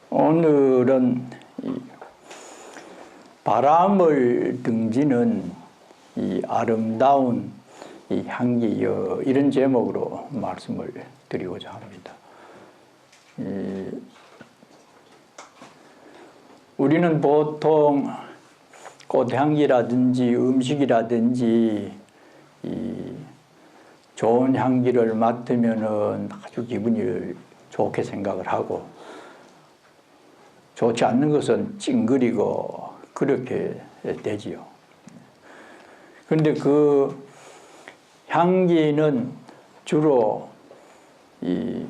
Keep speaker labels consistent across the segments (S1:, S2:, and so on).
S1: 오늘은 바람을 등지는 이 아름다운 이 향기여, 이런 제목으로 말씀을 드리고자 합니다. 우리는 보통 꽃향기라든지 음식이라든지 이 좋은 향기를 맡으면은 아주 기분이 좋게 생각을 하고, 좋지 않는 것은 찡그리고 그렇게 되지요. 그런데 그 향기는 주로 이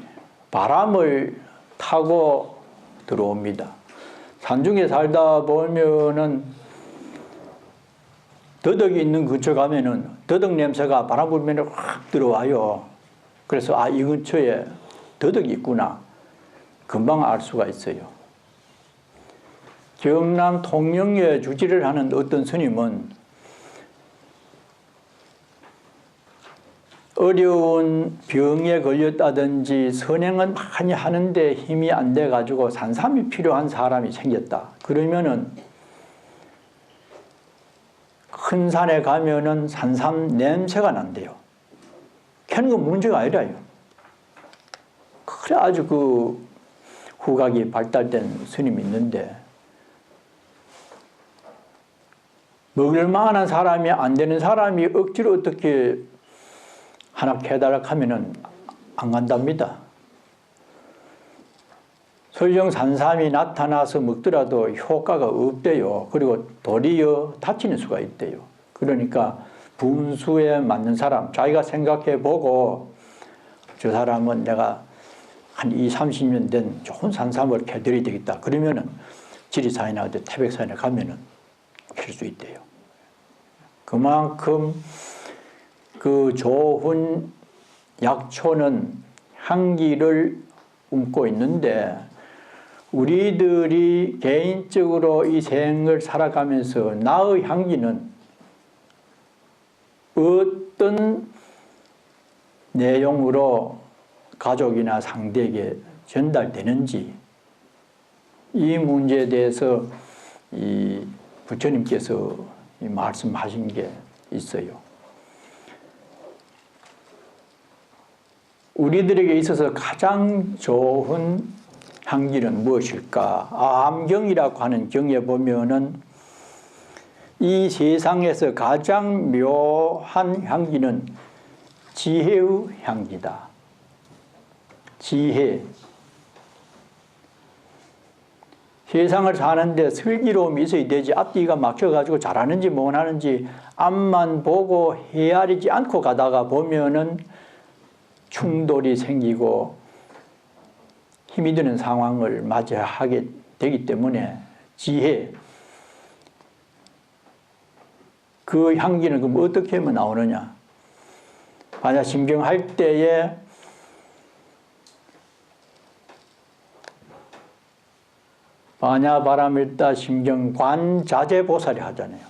S1: 바람을 타고 들어옵니다. 산중에 살다 보면은 더덕이 있는 근처 가면은 더덕 냄새가 바람 불면 확 들어와요. 그래서 이 근처에 더덕이 있구나, 금방 알 수가 있어요. 경남 통영에 주지를 하는 어떤 스님은 어려운 병에 걸렸다든지 선행은 많이 하는데 힘이 안 돼 가지고 산삼이 필요한 사람이 생겼다. 그러면은 큰 산에 가면은 산삼 냄새가 난대요. 캐는 건 문제가 아니라요. 그래 아주 그 후각이 발달된 스님이 있는데, 먹을 만한 사람이 안 되는 사람이 억지로 어떻게 하나 캐달라 하면은 안 간답니다. 설령 산삼이 나타나서 먹더라도 효과가 없대요. 그리고 도리어 다치는 수가 있대요. 그러니까 분수에 맞는 사람, 자기가 생각해 보고 저 사람은 내가 한 20, 30년 된 좋은 산삼을 캐드려야 되겠다. 그러면은 지리산이나 태백산에 가면은 캘 수 있대요. 그만큼 그 좋은 약초는 향기를 뿜고 있는데, 우리들이 개인적으로 이 생을 살아가면서 나의 향기는 어떤 내용으로 가족이나 상대에게 전달되는지, 이 문제에 대해서 이 부처님께서 말씀하신 게 있어요. 우리들에게 있어서 가장 좋은 향기는 무엇일까? 암경이라고 하는 경에 보면은 이 세상에서 가장 묘한 향기는 지혜의 향기다. 지혜. 세상을 사는데 슬기로움이 있어야 되지, 앞뒤가 막혀가지고 잘하는지 못하는지 앞만 보고 헤아리지 않고 가다가 보면은 충돌이 생기고 힘이 드는 상황을 맞이하게 되기 때문에 지혜, 그 향기는 그럼 어떻게 하면 나오느냐? 만약 심경할 때에 반야바람일다 심경관 자재보살이 하잖아요.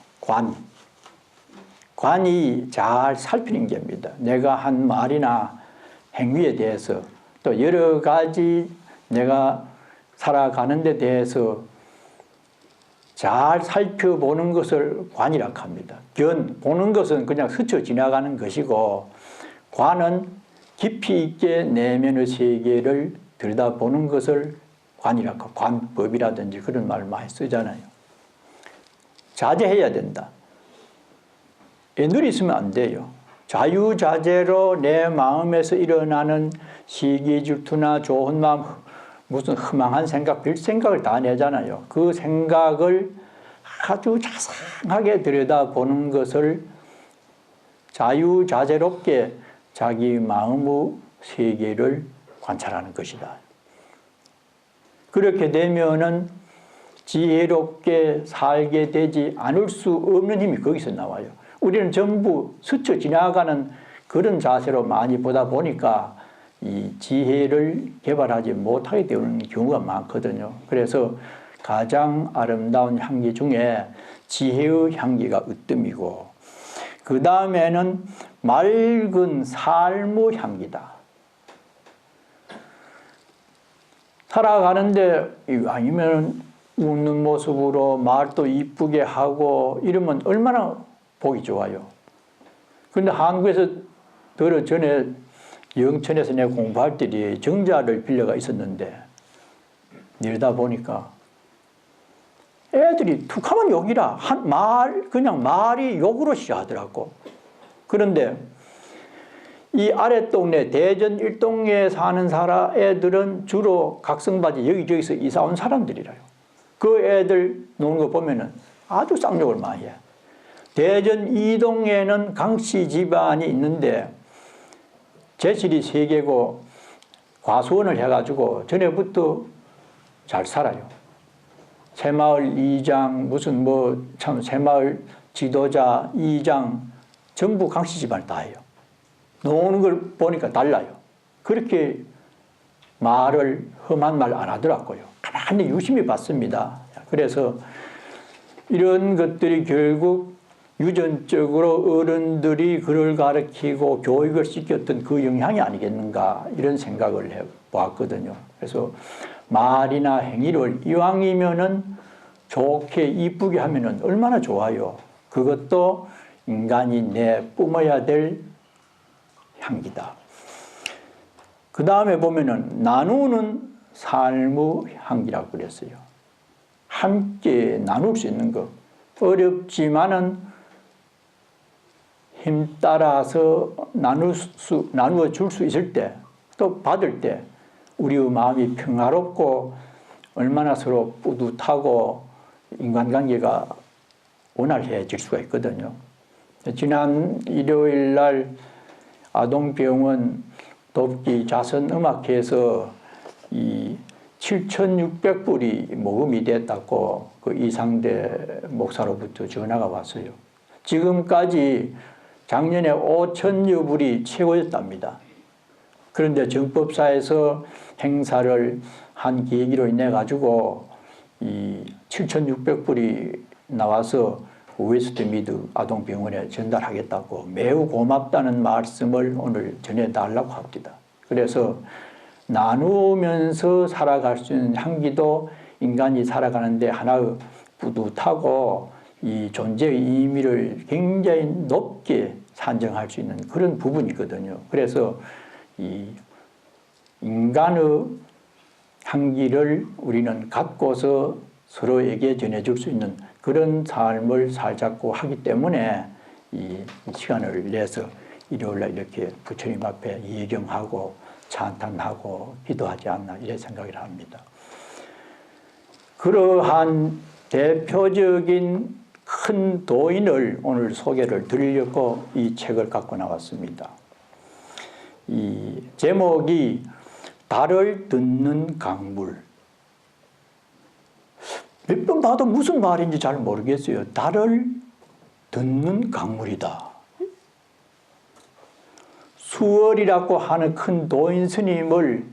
S1: 관이 잘 살피는 겁니다. 내가 한 말이나 행위에 대해서, 또 여러 가지 내가 살아가는 데 대해서 잘 살펴보는 것을 관이라고 합니다. 보는 것은 그냥 스쳐 지나가는 것이고, 관은 깊이 있게 내면의 세계를 들여다보는 것을 관이라고, 관법이라든지 그런 말을 많이 쓰잖아요. 자제해야 된다. 애누리 있으면 안 돼요. 자유자재로 내 마음에서 일어나는 시기질투나 좋은 마음, 무슨 허망한 생각, 별 생각을 다 내잖아요. 그 생각을 아주 자상하게 들여다보는 것을 자유자재롭게 자기 마음의 세계를 관찰하는 것이다. 그렇게 되면은 지혜롭게 살게 되지 않을 수 없는 힘이 거기서 나와요. 우리는 전부 스쳐 지나가는 그런 자세로 많이 보다 보니까 이 지혜를 개발하지 못하게 되는 경우가 많거든요. 그래서 가장 아름다운 향기 중에 지혜의 향기가 으뜸이고, 그 다음에는 맑은 삶의 향기다. 살아가는데 아니면 웃는 모습으로 말도 이쁘게 하고 이러면 얼마나 보기 좋아요. 그런데 한국에서 들어 전에 영천에서 내가 공부할 때에 정자를 빌려가 있었는데 이러다 보니까 애들이 툭하면 욕이라 그냥 말이 욕으로 시작하더라고. 그런데 이 아랫동네 대전 1동에 사는 애들은 주로 각성바지 여기저기서 이사 온 사람들이라요. 그 애들 노는 거 보면은 아주 쌍욕을 많이 해. 대전 2동에는 강씨 집안이 있는데 제실이 3개고 과수원을 해가지고 전에부터 잘 살아요. 새마을 이장 무슨 참 새마을 지도자 이장 전부 강씨 집안을 다 해요. 노는 걸 보니까 달라요. 그렇게 말을 험한 말 안 하더라고요. 가만히 유심히 봤습니다. 그래서 이런 것들이 결국 유전적으로 어른들이 그를 가르치고 교육을 시켰던 그 영향이 아니겠는가 이런 생각을 해보았거든요. 그래서 말이나 행위를 이왕이면은 좋게 이쁘게 하면은 얼마나 좋아요. 그것도 인간이 내뿜어야 될 향기다. 그 다음에 보면은 나누는 삶의 향기라고 그랬어요. 함께 나눌 수 있는 것. 어렵지만은 힘 따라서 나누어 줄 수 있을 때, 또 받을 때 우리의 마음이 평화롭고 얼마나 서로 뿌듯하고 인간관계가 원활해질 수가 있거든요. 지난 일요일 날 아동병원 돕기 자선음악회에서 이 7,600불이 모금이 됐다고 그 이상대 목사로부터 전화가 왔어요. 지금까지 작년에 5천여 불이 최고였답니다. 그런데 정법사에서 행사를 한 계기로 인해 가지고 이 7,600불이 나와서 웨스트미드 아동병원에 전달하겠다고 매우 고맙다는 말씀을 오늘 전해달라고 합니다. 그래서 나누면서 살아갈 수 있는 향기도 인간이 살아가는데 하나의 뿌듯하고 이 존재의 의미를 굉장히 높게 산정할 수 있는 그런 부분이거든요. 그래서 이 인간의 향기를 우리는 갖고서 서로에게 전해줄 수 있는 그런 삶을 살자고 하기 때문에 이 시간을 내서 일요일날 이렇게 부처님 앞에 예경하고 찬탄하고 기도하지 않나 이런 생각을 합니다. 그러한 대표적인 큰 도인을 오늘 소개를 드리려고 이 책을 갖고 나왔습니다. 이 제목이 달을 듣는 강물. 몇 번 봐도 무슨 말인지 잘 모르겠어요. 달을 듣는 강물이다. 수월이라고 하는 큰 도인 스님을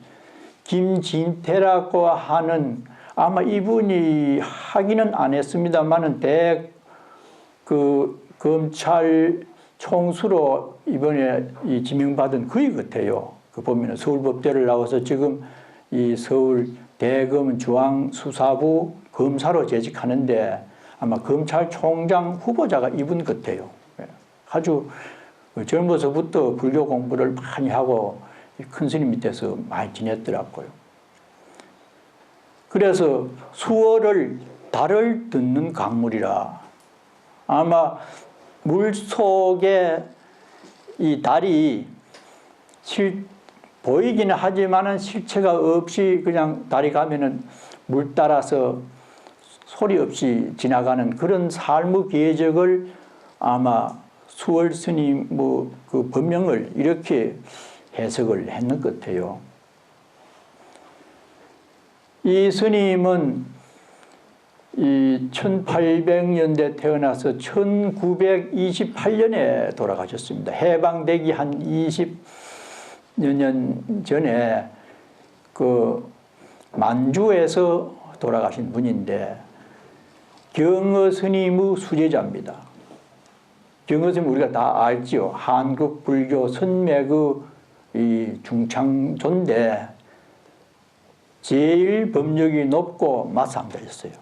S1: 김진태라고 하는 아마 이분이 하기는 안 했습니다만은 검찰 총수로 이번에 이 지명받은 그의 같아요. 그 보면은 서울법대를 나와서 지금 이 서울 대검 중앙수사부 검사로 재직하는데 아마 검찰총장 후보자가 이분 같아요. 아주 젊어서부터 불교 공부를 많이 하고 큰 스님 밑에서 많이 지냈더라고요. 그래서 수어를 달을 듣는 강물이라 아마 물 속에 이 달이 보이기는 하지만은 실체가 없이 그냥 달이 가면은 물 따라서 소리 없이 지나가는 그런 삶의 궤적을 아마 수월 스님 그 법명을 이렇게 해석을 했는 것 같아요. 이 스님은 이 1800년대 태어나서 1928년에 돌아가셨습니다. 해방되기 한 20여 년 전에 그 만주에서 돌아가신 분인데 경어 스님의 수제자입니다. 경어 스님 우리가 다 알지요. 한국 불교 선맥의 이 중창조인데 제일 법력이 높고 맞상자였어요.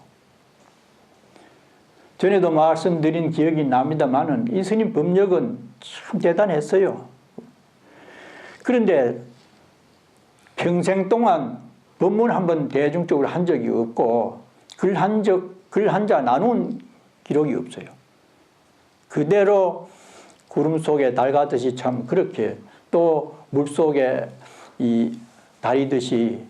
S1: 전에도 말씀드린 기억이 납니다만은 이 스님 법력은 참 대단했어요. 그런데 평생 동안 법문 한 번 대중적으로 한 적이 없고 글 한 자 나눈 기록이 없어요. 그대로 구름 속에 달 가듯이 참 그렇게 또 물 속에 이 달이듯이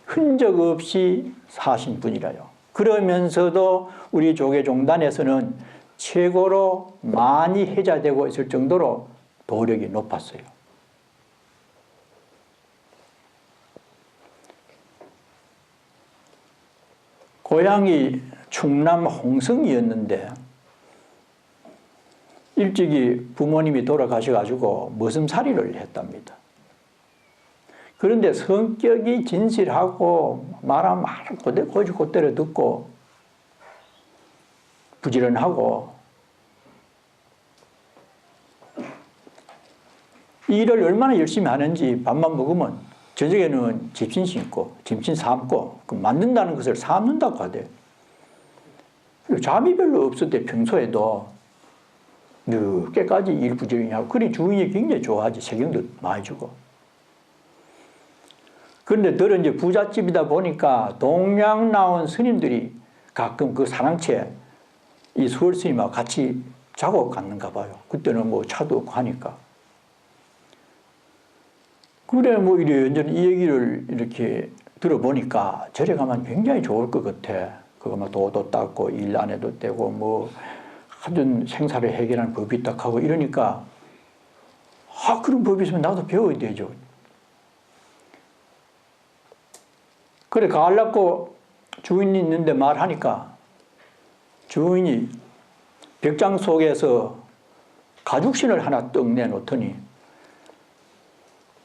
S1: 흔적 없이 사신 분이라요. 그러면서도 우리 조계종단에서는 최고로 많이 해자되고 있을 정도로 도력이 높았어요. 고향이 충남 홍성이었는데 일찍이 부모님이 돌아가셔가지고 머슴살이를 했답니다. 그런데 성격이 진실하고 말하면 곧대로 듣고 부지런하고 일을 얼마나 열심히 하는지 밥만 먹으면 저녁에는 집신 신고 짐신 삶고 만든다는 것을 삶는다고 하대. 잠이 별로 없었대. 평소에도 늦게까지 일 부지런히 하고 그리 주인이 굉장히 좋아하지. 세경도 많이 주고. 그런데 들은 이제 부잣집이다 보니까 동양 나온 스님들이 가끔 그 사랑채 이 수월 스님하고 같이 자고 갔는가 봐요. 그때는 뭐 차도 없고 하니까. 그래 뭐 이런저런 이 얘기를 이렇게 들어보니까 절에 가면 굉장히 좋을 것 같아. 그거 뭐 도도 닦고 일 안 해도 되고 뭐 하여튼 생사를 해결하는 법이 딱 하고 이러니까 그런 법이 있으면 나도 배워야 되죠. 그래 가려고 주인이 있는데 말하니까 주인이 벽장 속에서 가죽신을 하나 떡 내놓더니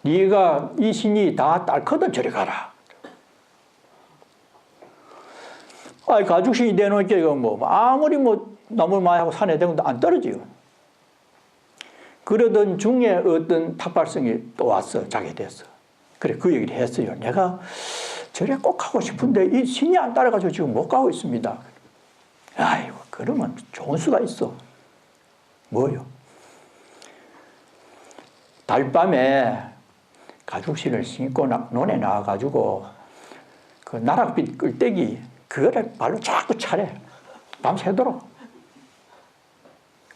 S1: 네가 이 신이 다 딸거든 저리 가라. 가죽신이 내놓으니까 뭐 아무리 뭐 나물 많이 하고 산에 대고도 안 떨어져요. 그러던 중에 어떤 탁발성이 또 왔어. 자게 됐어. 그래 그 얘기를 했어요. 내가 절에 꼭 가고 싶은데 이 신이 안 따라가지고 지금 못 가고 있습니다. 아이고 그러면 좋은 수가 있어. 뭐요? 달밤에 가죽신을 신고 논에 나와가지고 그 나락빛 끌떼기 그거를 발로 자꾸 차래. 밤새도록.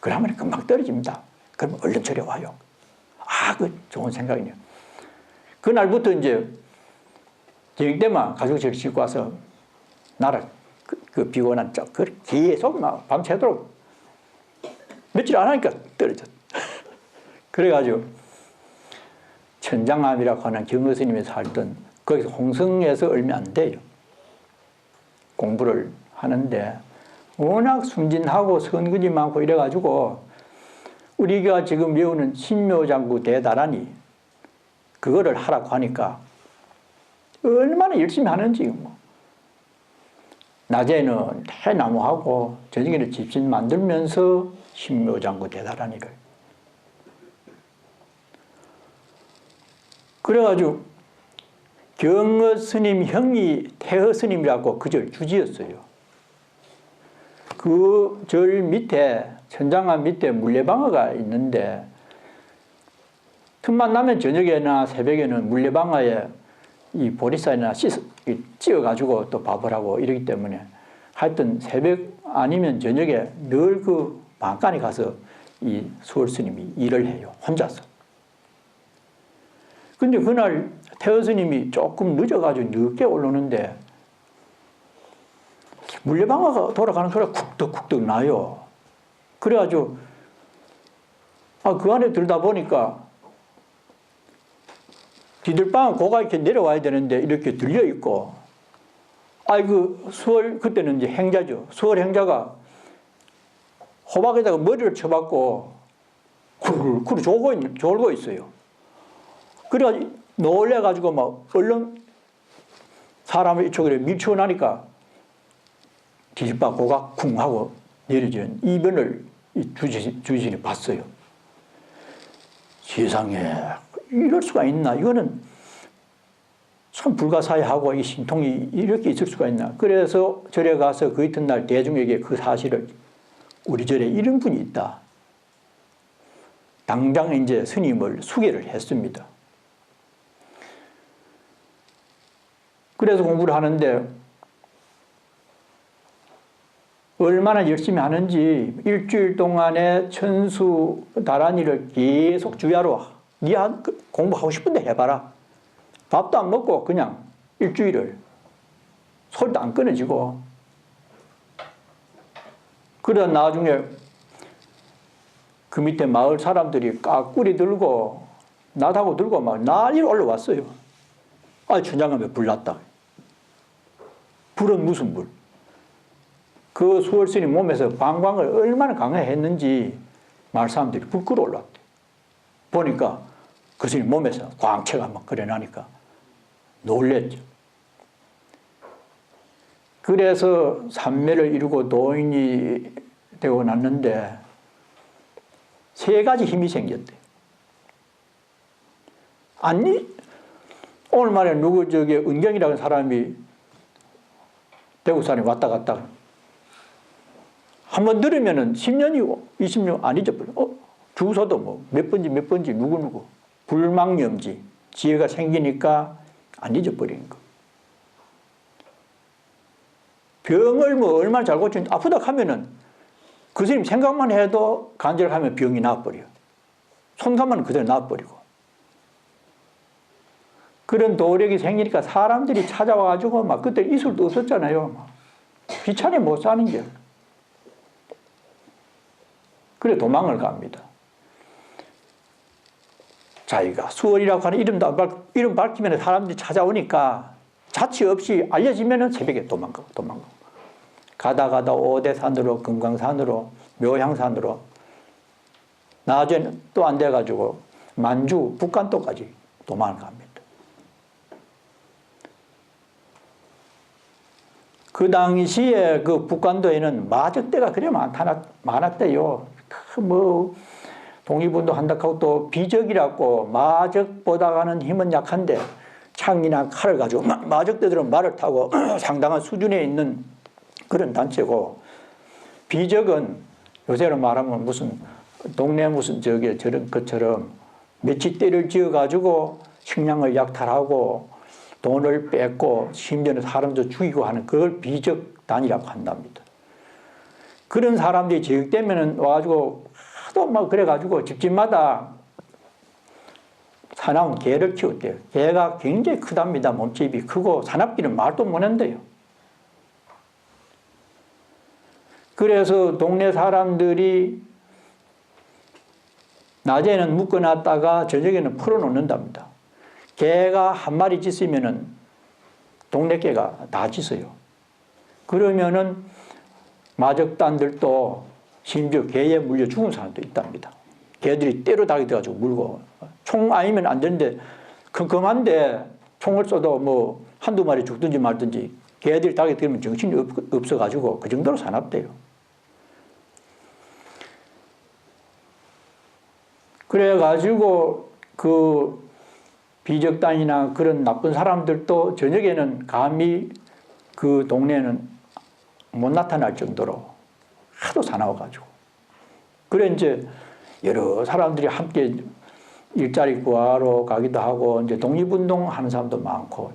S1: 그러면 금방 떨어집니다. 그러면 얼른 절에 와요. 그 좋은 생각이네요. 그날부터 이제 저녁 때만 가죽신을 신고 와서 나락 그 비고난 쪽 계속 막 밤새도록 며칠 안 하니까 떨어졌. 그래가지고 천장암이라고 하는 경허 스님이 살던 거기서 홍성에서 얼마 안 돼요. 공부를 하는데 워낙 순진하고 선근이 많고 이래가지고 우리가 지금 배우는 신묘장구 대다라니 그거를 하라고 하니까 얼마나 열심히 하는지 뭐. 낮에는 대나무하고 저녁에는 집신 만들면서 신묘장구 대다라니를. 그래가지고 경허 스님 형이 태허 스님이라고 그 절 주지였어요. 그 절 밑에 천장암 밑에 물레방아가 있는데 틈만 나면 저녁에나 새벽에는 물레방아에 이 보리쌀이나 찌어가지고 또 밥을 하고 이러기 때문에 하여튼 새벽 아니면 저녁에 늘 그 방간에 가서 이 수월 스님이 일을 해요. 혼자서. 근데 그날 태허 스님이 조금 늦어가지고 늦게 올라오는데 물레방아가 돌아가는 소리가 쿡덕쿡덕 나요. 그래가지고 그 안에 들다 보니까 디들방은 고가 이렇게 내려와야 되는데 이렇게 들려있고 그 수월 그때는 이제 행자죠. 수월 행자가 호박에다가 머리를 쳐박고 쿨쿨 졸고 있어요. 그래가지고 놀래가지고 막 얼른 사람을 이쪽으로 밀치고 나니까 뒤집바 고가 쿵 하고 내려진 이변을 주신이 봤어요. 세상에 이럴 수가 있나. 이거는 참 불가사의하고 이 신통이 이렇게 있을 수가 있나. 그래서 절에 가서 그 이튿날 대중에게 그 사실을 우리 절에 이런 분이 있다. 당장 이제 스님을 소개를 했습니다. 그래서 공부를 하는데 얼마나 열심히 하는지 일주일 동안에 천수 다란이를 계속 주야로 네 공부하고 싶은데 해봐라. 밥도 안 먹고 그냥 일주일을 소리도 안 끊어지고 그러다 나중에 그 밑에 마을 사람들이 까꾸리 들고 나다고 들고 막 난리로 올라왔어요. 아, 춘장감에 불 났다. 불은 무슨 불? 그 수월스님 몸에서 방광을 얼마나 강화했는지 마을 사람들이 불 끌어올랐대. 보니까 그 스님 몸에서 광채가 막 그려나니까 놀랬죠. 그래서 삼매를 이루고 도인이 되고 났는데 세 가지 힘이 생겼대. 아니, 오늘 말에 누구 저기 은경이라는 사람이 대구 사람이 왔다 갔다 한번 들으면은 10년이고 20년 안 잊어버려. 주소도 뭐 몇 번지 누구누구 불망염지 지혜가 생기니까 안 잊어버리는 거. 병을 뭐 얼마나 잘 고치는지 아프다 하면은 그 스님 생각만 해도 간절하면 병이 나아버려. 손가락만 그대로 나아버리고. 그런 도력이 생기니까 사람들이 찾아와가지고 막 그때 이술도 없었잖아요. 막. 귀찮게 못 사는 게. 그래 도망을 갑니다. 자기가 수월이라고 하는 이름 밝히면 사람들이 찾아오니까 자취 없이 알려지면 새벽에 도망가고. 가다 오대산으로 금강산으로 묘향산으로 나중에는 또 안 돼가지고 만주 북간도까지 도망을 갑니다. 그 당시에 그 북간도에는 마적대가 그래 많았대요. 뭐 독립운동 한다고 또 비적이라고 마적보다는 힘은 약한데 창이나 칼을 가지고 마적대들은 말을 타고 상당한 수준에 있는 그런 단체고 비적은 요새로 말하면 무슨 동네 무슨 저런 것처럼 매치대를 지어가지고 식량을 약탈하고 돈을 뺏고 심지어는 사람도 죽이고 하는 그걸 비적단이라고 한답니다. 그런 사람들이 제육되면은 와가지고 하도 막 그래가지고 집집마다 사나운 개를 키웠대요. 개가 굉장히 크답니다. 몸집이 크고 사납기는 말도 못한대요. 그래서 동네 사람들이 낮에는 묶어놨다가 저녁에는 풀어놓는답니다. 개가 한 마리 짖으면은 동네 개가 다 짖어요. 그러면은 마적단들도 심지어 개에 물려 죽은 사람도 있답니다. 개들이 때로 닭이 돼가지고 물고 총 아니면 안 되는데 컴컴한데 총을 쏘도 뭐 한두 마리 죽든지 말든지 개들이 닭이 되면 정신이 없어가지고 그 정도로 사납대요. 그래가지고 그 비적단이나 그런 나쁜 사람들도 저녁에는 감히 그 동네에는 못 나타날 정도로 하도 사나워가지고. 그래 이제 여러 사람들이 함께 일자리 구하러 가기도 하고 이제 독립운동 하는 사람도 많고.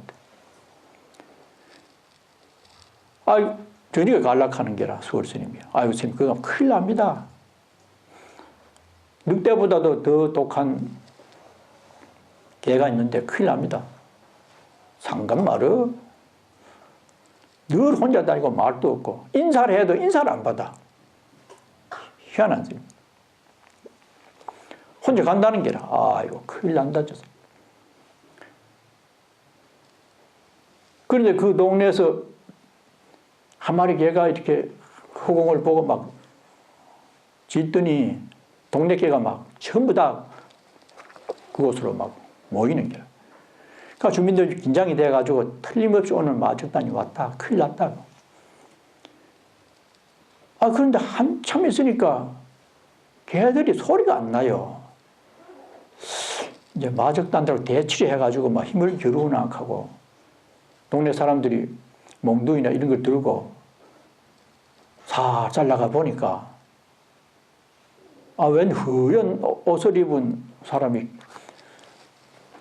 S1: 아유, 저녁에 갈락하는 게라 수월스님이. 아유, 스님, 그거 큰일 납니다. 늑대보다도 더 독한 개가 있는데 큰일 납니다. 상관 말어. 늘 혼자 다니고 말도 없고 인사를 해도 인사를 안 받아. 희한한 스님. 혼자 간다는 게라. 아이고 큰일 난다. 그런데 그 동네에서 한 마리 개가 이렇게 허공을 보고 막 짖더니 동네 개가 막 전부 다 그곳으로 막 모이는 거야. 그러니까 주민들이 긴장이 돼가지고 틀림없이 오늘 마적단이 왔다. 큰일 났다. 아, 그런데 한참 있으니까 개들이 소리가 안 나요. 이제 마적단들하고 대치를 해가지고 막 힘을 겨루나 하고 동네 사람들이 몽둥이나 이런 걸 들고 살살 나가 보니까 웬 허연 옷을 입은 사람이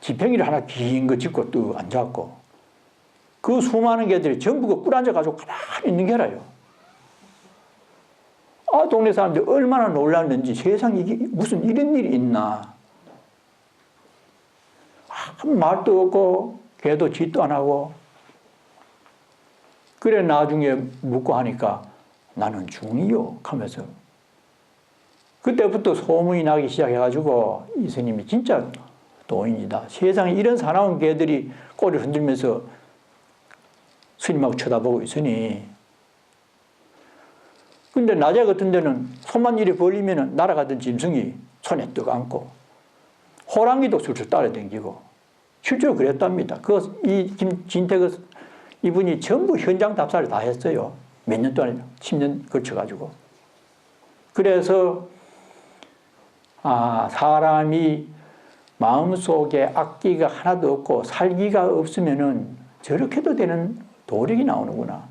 S1: 지팽이를 하나 긴 거 짚고 또 앉았고 그 수많은 개들이 전부 꿀 앉아가지고 가만히 있는 게라요. 동네 사람들이 얼마나 놀랐는지 세상에 이게 무슨 이런 일이 있나. 말도 없고 개도 짓도 안 하고 그래 나중에 묻고 하니까 나는 중이요 하면서 그때부터 소문이 나기 시작해가지고 이 스님이 진짜 도인이다. 세상에 이런 사나운 개들이 꼬리를 흔들면서 스님하고 쳐다보고 있으니 근데 낮에 같은 데는 손만 이리 벌리면 날아가던 짐승이 손에 떡 안고 호랑이도 술술 따라다니고 실제로 그랬답니다. 이 김진택 이분이 전부 현장 답사를 다 했어요. 몇 년 동안 10년 걸쳐가지고. 그래서 사람이 마음속에 악기가 하나도 없고 살기가 없으면은 저렇게도 되는 도력이 나오는구나.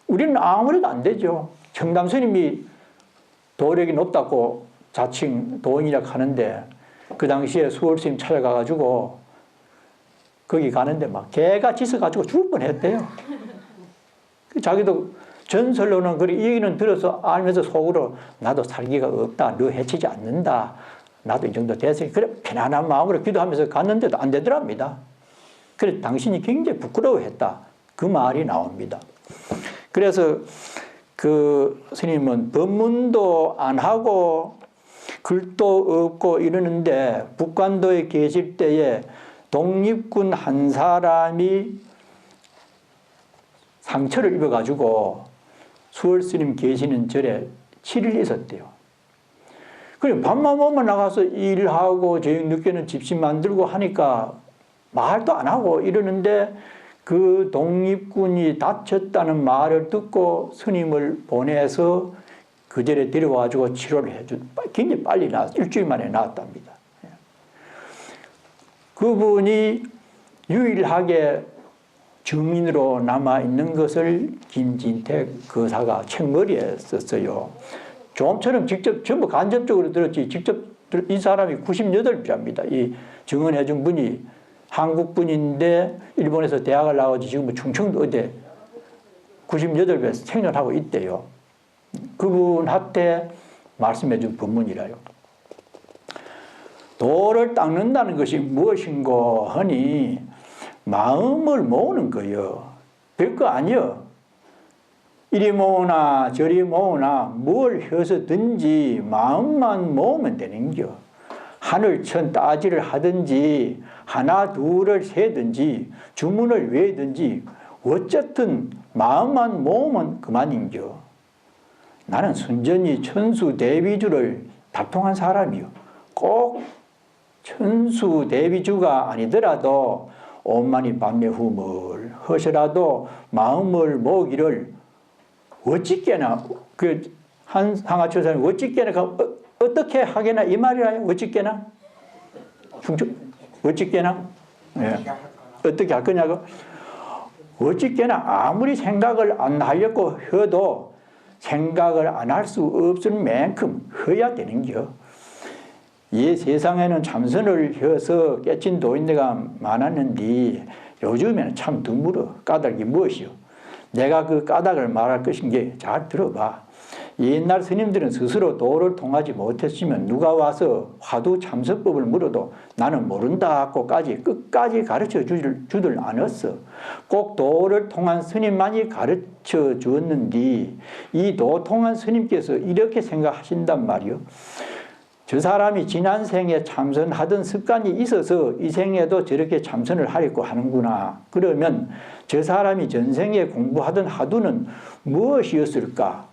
S1: 우리는 아무래도 안 되죠. 청담 스님이 도력이 높다고 자칭 도인이라고 하는데 그 당시에 수월 스님 찾아가가지고 거기 가는데 막 개가 짖어가지고 죽을 뻔했대요. 자기도 전설로는 그 얘기는 들어서 알면서 속으로 나도 살기가 없다. 너 해치지 않는다. 나도 이 정도 됐으니 그래 편안한 마음으로 기도하면서 갔는데도 안 되더랍니다. 그래서 당신이 굉장히 부끄러워했다. 그 말이 나옵니다. 그래서 그 스님은 법문도 안 하고 글도 없고 이러는데 북간도에 계실 때에 독립군 한 사람이 상처를 입어가지고 수월스님 계시는 절에 7일 있었대요. 그래 밤만 오면 나가서 일하고 저녁 늦게는 집신 만들고 하니까 말도 안 하고 이러는데 그 독립군이 다쳤다는 말을 듣고 스님을 보내서 그 절에 데려와가지고 치료를 해준 굉장히 빨리 일주일 만에 나왔답니다. 그분이 유일하게 증인으로 남아있는 것을 김진택 거사가 책머리에 썼어요. 좀처럼 직접 전부 간접적으로 들었지 직접 이 사람이 98자입니다. 이 증언해준 분이 한국분인데 일본에서 대학을 나와서 지금 충청도 어디 98배에서 생존하고 있대요. 그분한테 말씀해준 법문이라요. 도를 닦는다는 것이 무엇인고 하니 마음을 모으는 거요. 별거 아니요. 이리 모으나 저리 모으나 뭘 해서든지 마음만 모으면 되는겨. 하늘천 따지를 하든지 하나 둘을 세든지 주문을 외든지 어쨌든 마음만 모으면 그만인겨. 나는 순전히 천수 대비주를 답통한 사람이요. 꼭 천수 대비주가 아니더라도 온만이 밤에 hum을 허시라도 마음을 모으기를 어찌게나 한 상하초사는 어찌게나 어떻게 하게나 이 말이라요. 어찌게나 어찌게나 어떻게 할 거냐고. 어찌게나 아무리 생각을 안 하려고 해도 생각을 안 할 수 없을 만큼 해야 되는겨. 이 세상에는 참선을 해서 깨친 도인네가 많았는데 요즘에는 참 드물어. 까닭이 무엇이요? 내가 그 까닭을 말할 것인 게 잘 들어봐. 옛날 스님들은 스스로 도를 통하지 못했으면 누가 와서 화두 참선법을 물어도 나는 모른다고까지 끝까지 가르쳐 주들 않았어. 꼭 도를 통한 스님만이 가르쳐 주었는데 이 도 통한 스님께서 이렇게 생각하신단 말이요. 저 사람이 지난 생에 참선하던 습관이 있어서 이 생에도 저렇게 참선을 하려고 하는구나. 그러면 저 사람이 전생에 공부하던 화두는 무엇이었을까?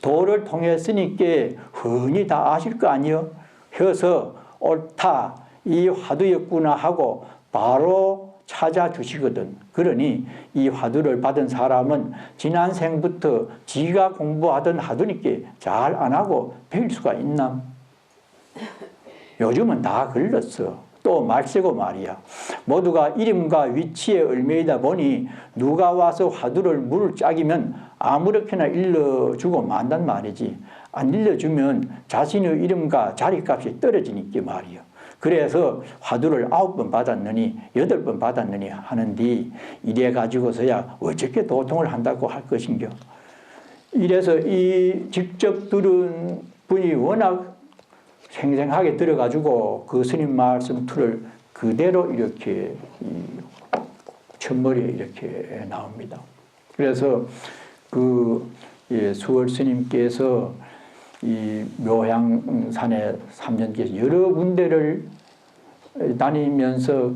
S1: 도를 통했으니까 흔히 다 아실 거 아니요? 해서 옳다, 이 화두였구나 하고 바로 찾아주시거든. 그러니 이 화두를 받은 사람은 지난 생부터 지가 공부하던 화두니까 잘 안 하고 배울 수가 있나? 요즘은 다 걸렸어. 또 말세고 말이야. 모두가 이름과 위치에 얽매이다 보니 누가 와서 화두를 물을 짝이면 아무렇게나 일러주고 만단 말이지. 안 일러주면 자신의 이름과 자리값이 떨어지니까 말이야. 그래서 화두를 9번 받았느니 8번 받았느니 하는데 이래 가지고서야 어떻게 도통을 한다고 할 것인겨. 이래서 이 직접 들은 분이 워낙 생생하게 들어가지고 그 스님 말씀 틀을 그대로 이렇게 첫머리에 이렇게 나옵니다. 그래서 그 수월 스님께서 이 묘향산에 3년께서 여러 군데를 다니면서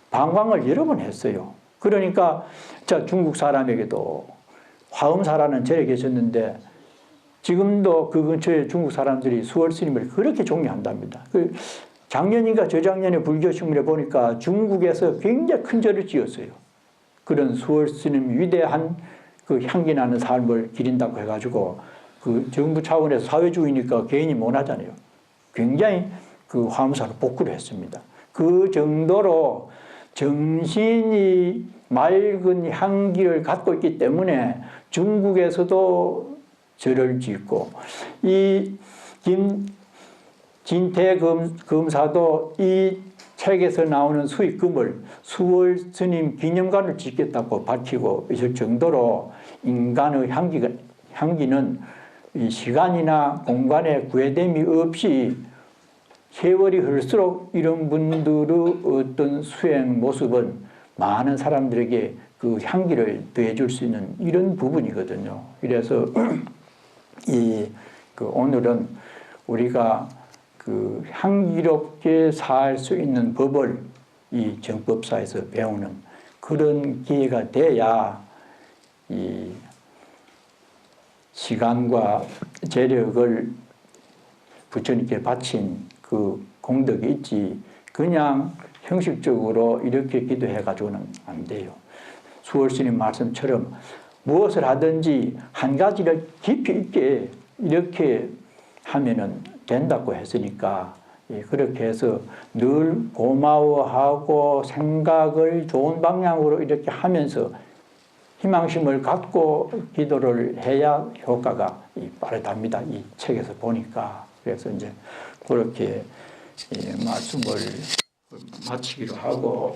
S1: 방광을 여러 번 했어요. 그러니까 자 중국 사람에게도 화엄사라는 절에 계셨는데 지금도 그 근처에 중국 사람들이 수월 스님을 그렇게 존경한답니다. 그 작년인가 저작년에 불교신문에 보니까 중국에서 굉장히 큰 절을 지었어요. 그런 수월 스님 위대한 그 향기 나는 삶을 기린다고 해가지고 그 정부 차원에서 사회주의니까 개인이 못하잖아요. 굉장히 그 화엄사를 복구를 했습니다. 그 정도로 정신이 맑은 향기를 갖고 있기 때문에 중국에서도 절을 짓고 이 진태검사도 이 책에서 나오는 수익금을 수월 스님 기념관을 짓겠다고 밝히고 있을 정도로 인간의 향기는 이 시간이나 공간에 구애됨이 없이 세월이 흘수록 이런 분들의 어떤 수행 모습은 많은 사람들에게 그 향기를 더해줄 수 있는 이런 부분이거든요. 그래서 오늘은 우리가 그 향기롭게 살 수 있는 법을 이 정법사에서 배우는 그런 기회가 돼야 이 시간과 재력을 부처님께 바친 그 공덕이 있지 그냥 형식적으로 이렇게 기도해가지고는 안 돼요. 수월스님 말씀처럼 무엇을 하든지 한 가지를 깊이 있게 이렇게 하면은 된다고 했으니까 그렇게 해서 늘 고마워하고 생각을 좋은 방향으로 이렇게 하면서 희망심을 갖고 기도를 해야 효과가 빠르답니다. 이 책에서 보니까. 그래서 이제 그렇게 말씀을 마치기로 하고